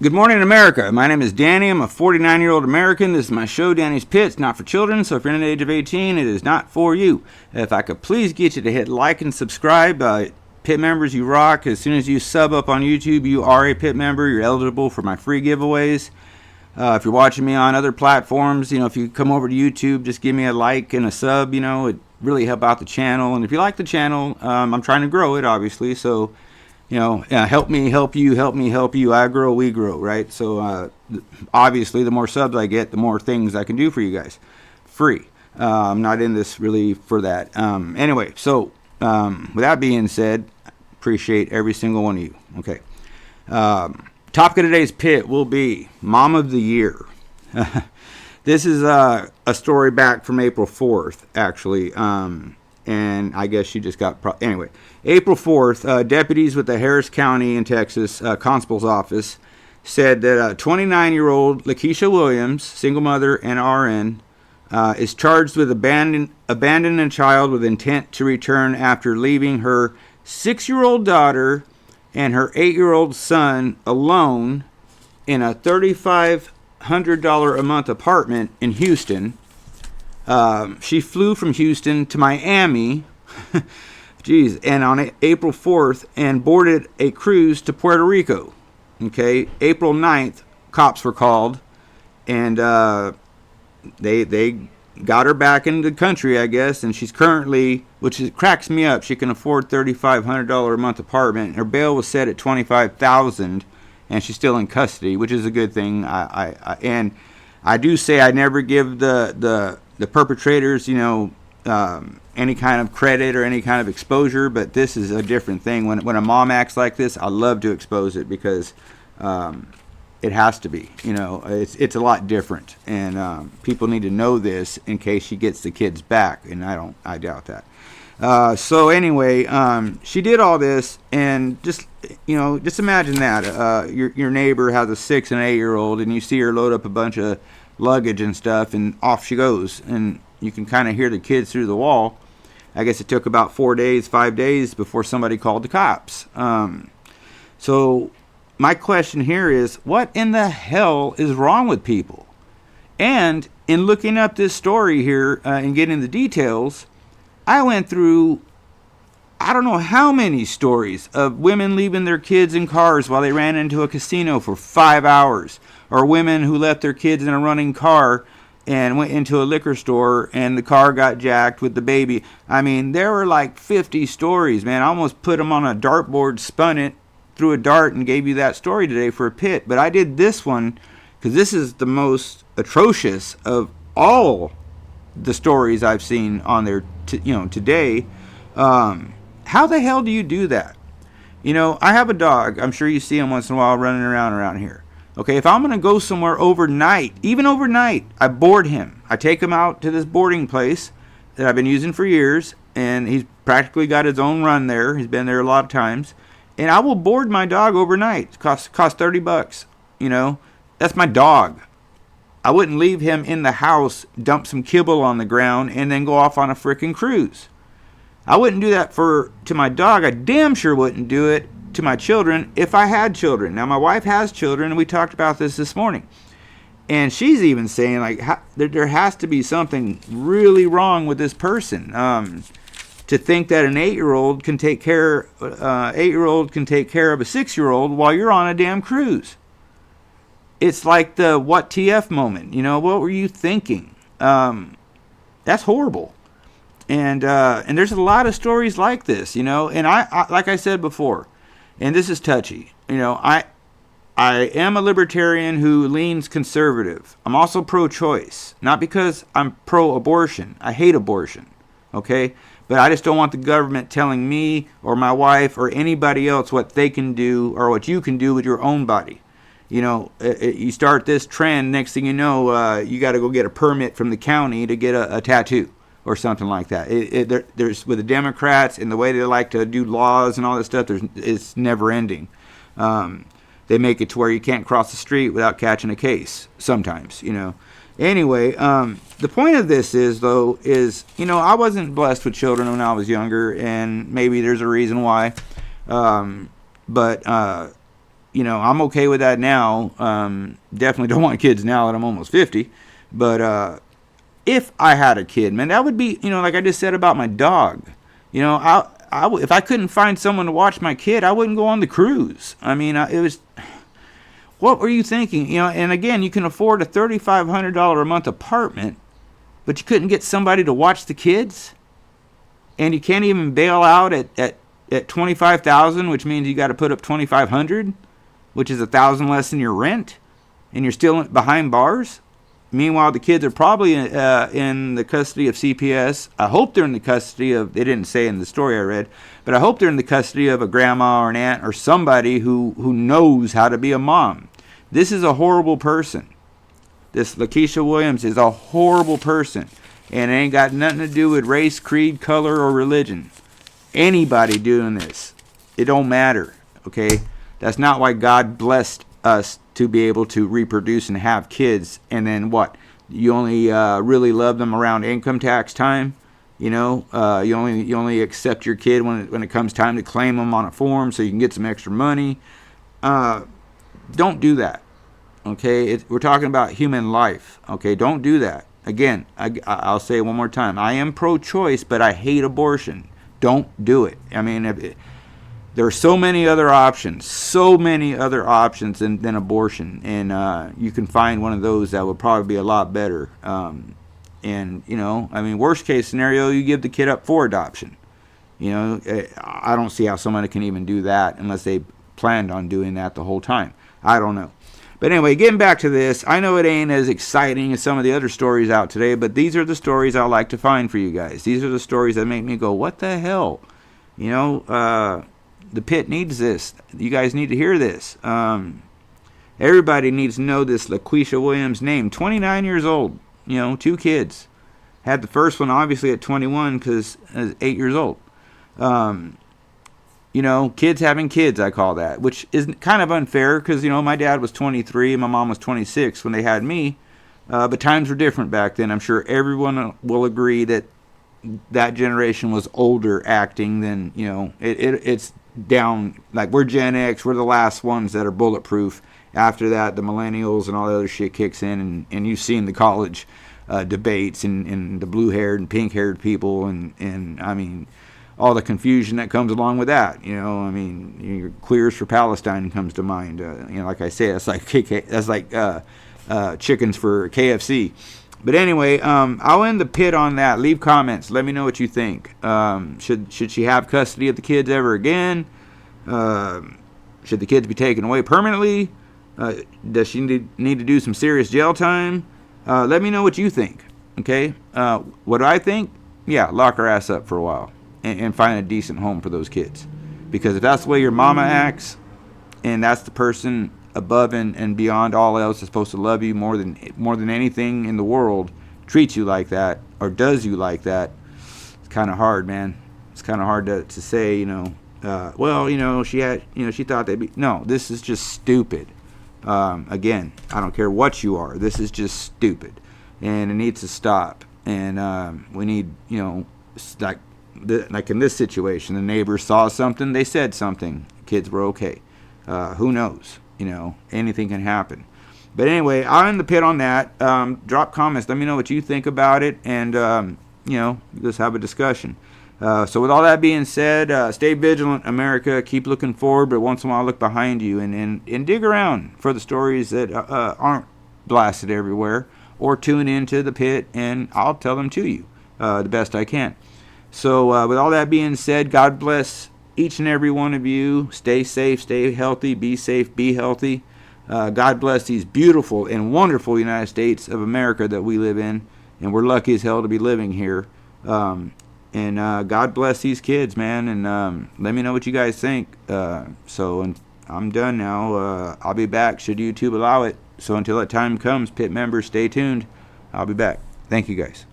Good morning, America. My name is Danny. I'm a 49-year-old American. This is my show, Danny's Pits, not for children. So if you're under the age of 18, it is not for you. If I could please get you to hit like and subscribe. Pit members, you rock. As soon as you sub up on YouTube, you are a Pit member. You're eligible for my free giveaways. If you're watching me on other platforms, if you come over to YouTube, just give me a like and a sub. It really help out the channel. And if you like the channel, I'm trying to grow it, obviously. So help me, help you, help me, help you. I grow, we grow, right? So obviously, the more subs I get, the more things I can do for you guys. Free. I'm not in this really for that. Anyway, so with that being said, appreciate every single one of you. Okay. Topic of today's pit will be Mom of the Year. This is a story back from April 4th, actually. And I guess she just got... Anyway, April 4th, deputies with the Harris County in Texas Constable's Office said that 29-year-old Lakeisha Williams, single mother and RN, is charged with abandoning a child with intent to return after leaving her 6-year-old daughter and her 8-year-old son alone in a $3,500 a month apartment in Houston. She flew from Houston to Miami, and on April 4th, and boarded a cruise to Puerto Rico. Okay, April 9th, cops were called, and they got her back into the country, I guess, and she's currently, cracks me up, she can afford $3,500 a month apartment. Her bail was set at $25,000, and she's still in custody, which is a good thing. And I do say I never give the perpetrators, any kind of credit or any kind of exposure, but this is a different thing. When a mom acts like this, I love to expose it because it has to be. It's a lot different, and people need to know this in case she gets the kids back, and I doubt that. So anyway, she did all this, and just imagine that your neighbor has a 6 and 8-year-old, and you see her load up a bunch of luggage and stuff, and off she goes, and you can kind of hear the kids through the wall. I guess it took about 5 days before somebody called the cops. So my question here is, what in the hell is wrong with people? And in looking up this story here and getting the details, I went through I don't know how many stories of women leaving their kids in cars while they ran into a casino for 5 hours, or women who left their kids in a running car and went into a liquor store and the car got jacked with the baby. I mean, there were like 50 stories, man. I almost put them on a dartboard, spun it, threw a dart, and gave you that story today for a pit. But I did this one because this is the most atrocious of all the stories I've seen on there today. How the hell do you do that? I have a dog. I'm sure you see him once in a while running around here. Okay, if I'm going to go somewhere overnight, even overnight, I board him. I take him out to this boarding place that I've been using for years, and he's practically got his own run there. He's been there a lot of times. And I will board my dog overnight. It costs $30. That's my dog. I wouldn't leave him in the house, dump some kibble on the ground, and then go off on a frickin' cruise. I wouldn't do that to my dog. I damn sure wouldn't do it to my children if I had children. Now, my wife has children, and we talked about this morning. And she's even saying, there has to be something really wrong with this person. To think that an 8-year-old can take care of a 6-year-old while you're on a damn cruise. It's like the what TF moment. What were you thinking? That's horrible. And there's a lot of stories like this, and I like I said before, and this is touchy, I am a libertarian who leans conservative. I'm also pro-choice, not because I'm pro-abortion. I hate abortion, okay? But I just don't want the government telling me or my wife or anybody else what they can do or what you can do with your own body. You start this trend, next thing you know, you got to go get a permit from the county to get a tattoo or something like that. There's with the Democrats and the way they like to do laws and all this stuff, it's never ending. They make it to where you can't cross the street without catching a case sometimes, Anyway, the point of this is I wasn't blessed with children when I was younger, and maybe there's a reason why. But you know, I'm okay with that now. Definitely don't want kids now that I'm almost 50. But if I had a kid, man, that would be, you know, like I just said about my dog. You know, if I couldn't find someone to watch my kid, I wouldn't go on the cruise. I mean, it was, what were you thinking? You know, and again, you can afford a $3,500 a month apartment, but you couldn't get somebody to watch the kids, and you can't even bail out at $25,000, which means you got to put up $2,500, which is $1,000 less than your rent, and you're still behind bars. Meanwhile, the kids are probably in the custody of CPS. I hope they're in the custody of, they didn't say in the story I read, but I hope they're in the custody of a grandma or an aunt or somebody who knows how to be a mom. This is a horrible person. This Lakeisha Williams is a horrible person. And it ain't got nothing to do with race, creed, color, or religion. Anybody doing this, it don't matter, okay? That's not why God blessed us to be able to reproduce and have kids, and then what? You only really love them around income tax time, you know? You only accept your kid when it comes time to claim them on a form so you can get some extra money. Don't do that, okay? We're talking about human life, okay? Don't do that. Again, I'll say it one more time. I am pro-choice, but I hate abortion. Don't do it. I mean, there are so many other options than abortion, and you can find one of those that would probably be a lot better. And, you know, I mean, worst case scenario, you give the kid up for adoption. You know, I don't see how somebody can even do that unless they planned on doing that the whole time. I don't know. But anyway, getting back to this, I know it ain't as exciting as some of the other stories out today, but these are the stories I like to find for you guys. These are the stories that make me go, what the hell? You know, the pit needs this. You guys need to hear this. Everybody needs to know this Lakeisha Williams name. 29 years old, you know, 2 kids. Had the first one obviously at 21 because 8 years old. You know, kids having kids, I call that, which is kind of unfair because, you know, my dad was 23 and my mom was 26 when they had me. But times were different back then. I'm sure everyone will agree that that generation was older acting than, you know, it's down. Like, we're Gen X. We're the last ones that are bulletproof. After that, the millennials and all the other shit kicks in. And you've seen the college debates and the blue-haired and pink-haired people. And I mean, all the confusion that comes along with that, you know. I mean, your Queers for Palestine comes to mind. You know, like I say, that's like chickens for KFC. But anyway, I'll end the pit on that. Leave comments. Let me know what you think. Should she have custody of the kids ever again? Should the kids be taken away permanently? Does she need to do some serious jail time? Let me know what you think. Okay. What do I think? Yeah, lock her ass up for a while. And find a decent home for those kids. Because if that's the way your mama acts, and that's the person above and beyond all else is supposed to love you more than anything in the world, treats you like that, or does you like that, it's kind of hard, man. It's kind of hard to say, you know, well, you know, she thought they'd be, no, this is just stupid. Again, I don't care what you are, this is just stupid, and it needs to stop. And we need, you know, like in this situation, the neighbors saw something, they said something, kids were okay. Who knows? You know, anything can happen. But anyway, I'll end the pit on that. Drop comments. Let me know what you think about it. And, you know, let's have a discussion. So with all that being said, stay vigilant, America. Keep looking forward, but once in a while look behind you and dig around for the stories that aren't blasted everywhere. Or tune into the pit, and I'll tell them to you the best I can. So with all that being said, God bless each and every one of you. Stay safe, stay healthy, be safe, be healthy. God bless these beautiful and wonderful United States of America that we live in, and we're lucky as hell to be living here. And God bless these kids, man, and let me know what you guys think. So I'm done now. I'll be back should YouTube allow it. So until that time comes, pit members, stay tuned. I'll be back. Thank you, guys.